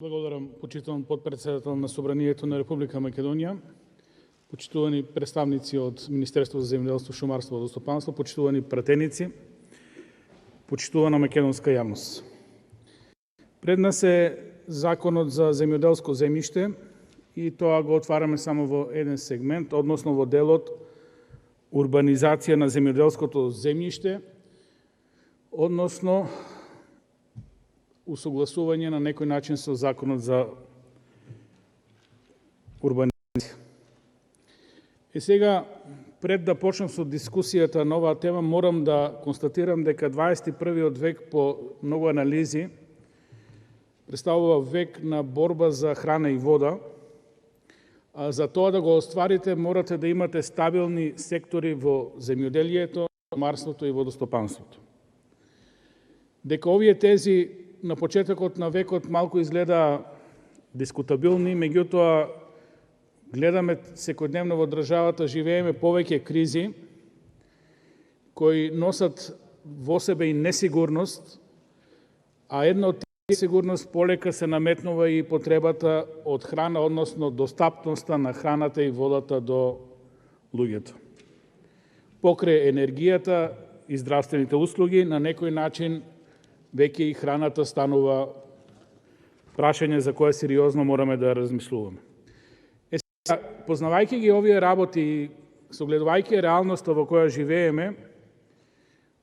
Благодарам, почитуван подпредседател на Собранието на Република Македонија, почитувани представници од Министерство за земјоделство, шумарство и водостопанство, почитувани пратеници, почитувана македонска јавност. Пред нас е Законот за земјоделско земјиште и тоа го отвараме само во еден сегмент, односно во делот урбанизација на земјоделското земјиште, односно усогласување на некој начин со Законот за урбанизација. Сега, пред да почнем со дискусијата на оваа тема, морам да констатирам дека 21. век по многу анализи представува век на борба за храна и вода. За тоа да го остварите, морате да имате стабилни сектори во земјоделието, шумарството и водостопанството. Дека овие тези на почетокот на векот малку изгледа дискутабилни, меѓутоа гледаме секојдневно во државата, живееме повеќе кризи кои носат во себе и несигурност, а една од тие несигурност полека се наметнува и потребата од храна, односно достапноста на храната и водата до луѓето. Покрај енергијата и здравствените услуги, на некој начин веќе и храната станува прашање за кое сериозно мораме да размислуваме. Познавајќи ги овие работи и согледувајќи реалноста во која живееме,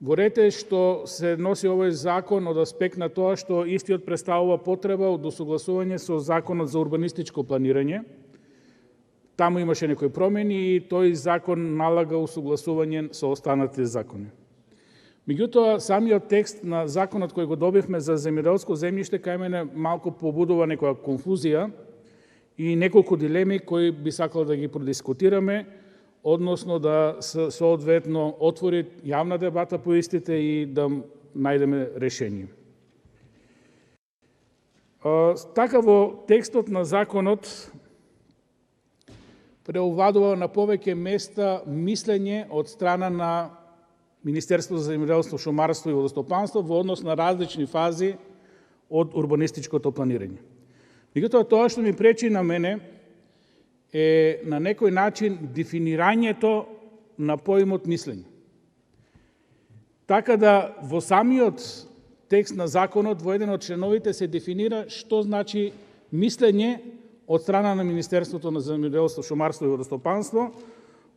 во ред е што се носи овој закон од аспект на тоа што истиот представува потреба од усогласување со Законот за урбанистичко планирање. Таму имаше некои промени и тој закон налага усогласување со останатите закони. Меѓутоа, самиот текст на законот кој го добивме за земјоделско земјиште кај мене малку побудува некоја конфузија и неколку дилеми кои би сакал да ги продискутираме, односно да соодветно отвори јавна дебата по истите и да најдеме решение. Така во текстот на законот преовладува на повеќе места мислење од страна на Министерство за земјоделство, шумарство и водостопанство во однос на различни фази од урбанистичкото планирање. Меѓутоа, тоа што ми пречи на мене е на некој начин дефинирањето на поимот мислење. Така да во самиот текст на законот, во еден од членовите се дефинира што значи мислење од страна на Министерството на земјоделство, шумарство и водостопанство,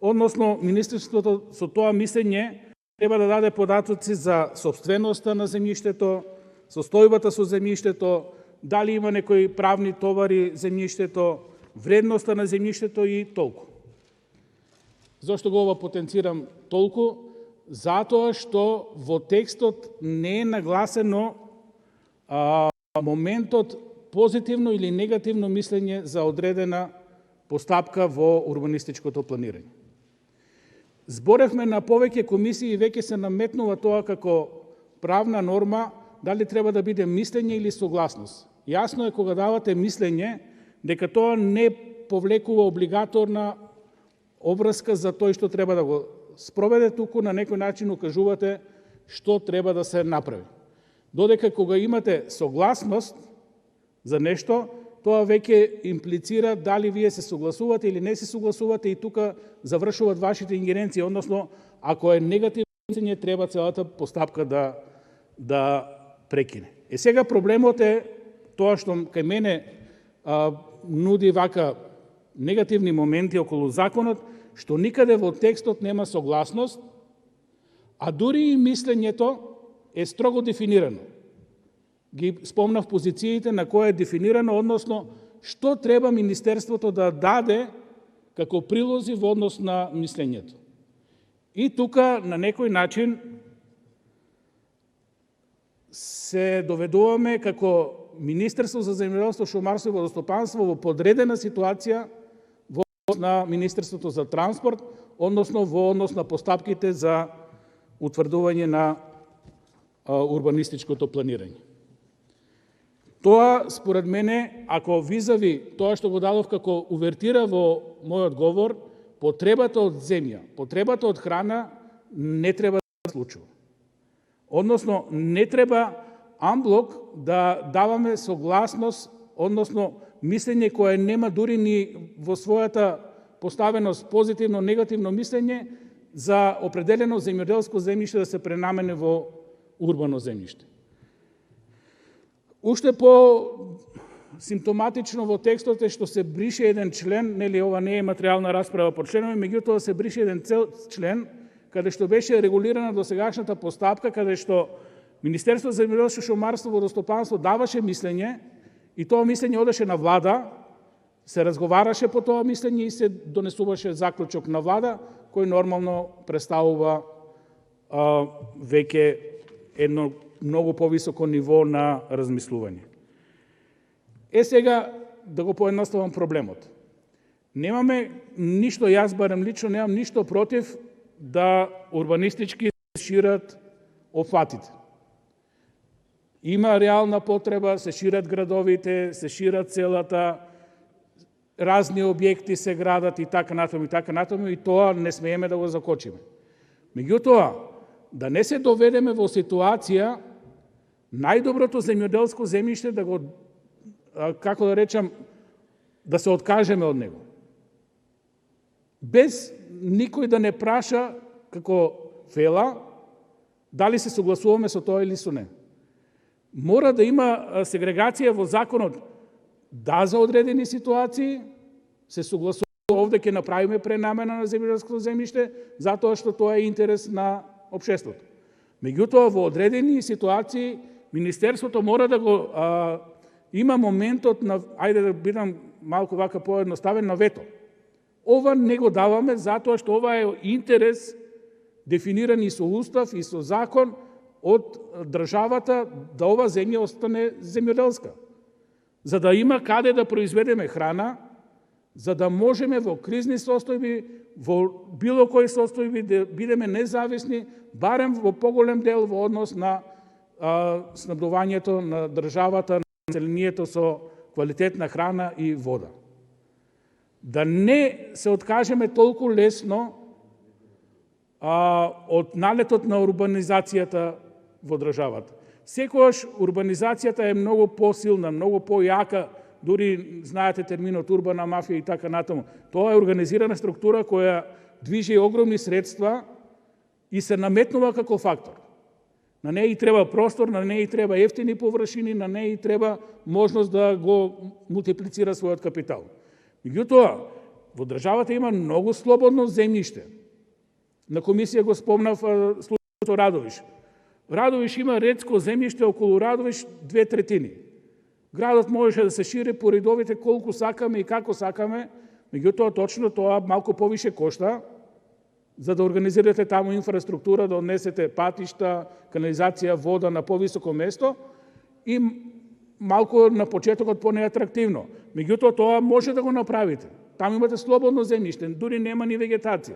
односно Министерството со тоа мислење треба да даде податоци за собственоста на земјиштето, состојбата со земјиштето, дали има некои правни товари земјиштето, вредноста на земјиштето и толку. Зошто го ова потенцирам толку? Затоа што во текстот не е нагласено моментот позитивно или негативно мислење за одредена постапка во урбанистичкото планирање. Зборевме на повеќе комисии и веќе се наметнува тоа како правна норма, дали треба да биде мислење или согласност. Јасно е кога давате мислење дека тоа не повлекува облигаторна обврска за тој што треба да го спроведе, туку на некој начин укажувате што треба да се направи. Додека кога имате согласност за нешто, тоа веќе имплицира дали вие се согласувате или не се согласувате и тука завршуваат вашите ингеренции, односно ако е негативно мислење, треба целата постапка да прекине. Сега проблемот е тоа што кај мене нуди вака негативни моменти околу законот, што никаде во текстот нема согласност, а дури и мислењето е строго дефинирано. Ги спомнав позициите на која е дефинирано, односно што треба Министерството да даде како прилози во однос на мислењето. И тука на некој начин се доведуваме како Министерство за земјоделство, шумарство и водостопанство во подредена ситуација во однос на Министерството за транспорт, односно во однос на постапките за утврдување на урбанистичкото планирање. Тоа, според мене, ако визави тоа што го дадов како увертира во мојот говор, потребата од земја, потребата од храна не треба да се случува. Односно, не треба амблок да даваме согласност односно мислење кое нема дури ни во својата поставеност позитивно, негативно мислење за определено земјоделско земјиште да се пренамени во урбано земјиште. Уште по симптоматично во текстот е што се брише еден член, нели ова не е материјална расправа по членови, меѓутоа се брише еден цел член каде што беше регулирана досегашната постапка, каде што Министерството за земјоделство, шумарство, водостопанство даваше мислење и тоа мислење одеше на влада, се разговараше по тоа мислење и се донесуваше заклучок на влада, кој нормално представува веќе едно многу повисоко ниво на размислување. Сега да го поедноставам проблемот. Немаме ништо, јас барем лично немам ништо против да урбанистички се шират опфатите. Има реална потреба, се шират градовите, се шират селата, разни објекти се градат и така натаму, и тоа не смееме да го закочиме. Меѓутоа, да не се доведеме во ситуација најдоброто земјоделско земјиште да го, како да речам, да се откажеме од него. Без никој да не праша како фела дали се согласуваме со тоа или со не. Мора да има сегрегација во законот. Да, за одредени ситуации се согласува, овде ќе направиме пренамена на земјоделското земјиште, затоа што тоа е интерес на општеството. Меѓутоа, во одредени ситуации, Министерството мора да го има моментот на, ајде да бидам малку вака поедноставен, на вето. Ова не го даваме затоа што ова е интерес дефиниран и со устав и со закон од државата да ова земја остане земјоделска. За да има каде да произведеме храна, за да можеме во кризни состојби, во било кои состојби да бидеме независни, барем во поголем дел во однос на снабдувањето на државата, на населението со квалитетна храна и вода. Да не се откажеме толку лесно од налетот на урбанизацијата во државата. Секогаш урбанизацијата е многу посилна, многу појака, дури знаете терминот урбана мафија и така натаму. Тоа е организирана структура која движи огромни средства и се наметнува како фактор. На неја и треба простор, на неја и треба ефтини површини, на неја и треба можност да го мултиплицира својот капитал. Меѓутоа, во државата има многу слободно земјиште. На комисија го спомнав случајот Радовиш. Радовиш има редско земјиште околу Радовиш 2/3. Градот можеше да се шири по редовите колку сакаме и како сакаме, меѓутоа точно тоа малку повише кошта, за да организирате таму инфраструктура, да однесете патишта, канализација, вода на повисоко место и малку на почетокот понеатрактивно. Меѓутоа тоа може да го направите. Таму имате слободно земјиште, дури нема ни вегетација.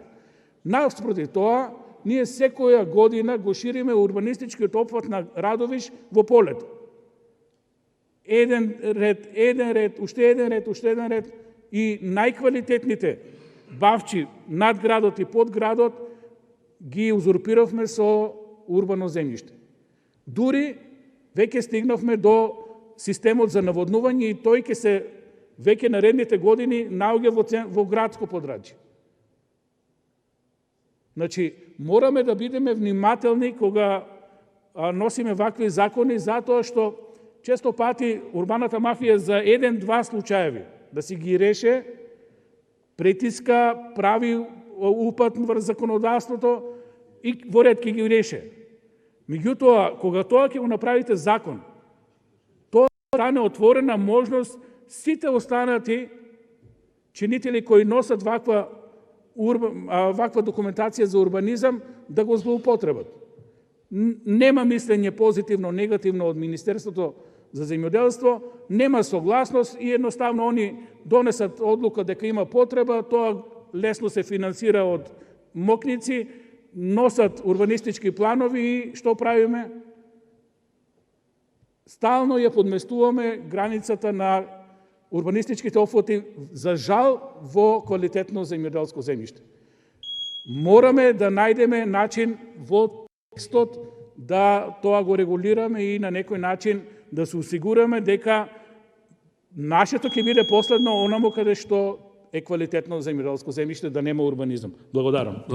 Наспроти тоа, ние секоја година го шириме урбанистичкиот опфат на Радовиш во полето. Еден ред, уште еден ред и најквалитетните бавчи над градот и под градот ги узурпиравме со урбано земјиште. Дури веќе стигнавме до системот за наводнување и тој ќе се веќе наредните години наоѓа во градско подрачје. Значи, мораме да бидеме внимателни кога носиме вакви закони, затоа што често пати урбаната мафија за 1-2 случаеви да си ги реше, притиска, прави упат врз законодавството и во ред ќе ги реше. Меѓутоа, кога тоа ќе го направите закон, тоа стане отворена можност сите останати чинители кои носат ваква документација за урбанизам да го злоупотребат. Нема мислење позитивно, негативно од Министерството за земјоделство, нема согласност и едноставно они донесат одлука дека има потреба, тоа лесно се финансира од мокници, носат урбанистички планови и што правиме? Стално ја подместуваме границата на урбанистичките опфати, за жал, во квалитетно земјоделско земјиште. Мораме да најдеме начин во текстот да тоа го регулираме и на некој начин да се осигураме дека Нашето ќе биде последно онаму каде што е квалитетно земјоделско земјиште, да нема урбанизам. Благодарам.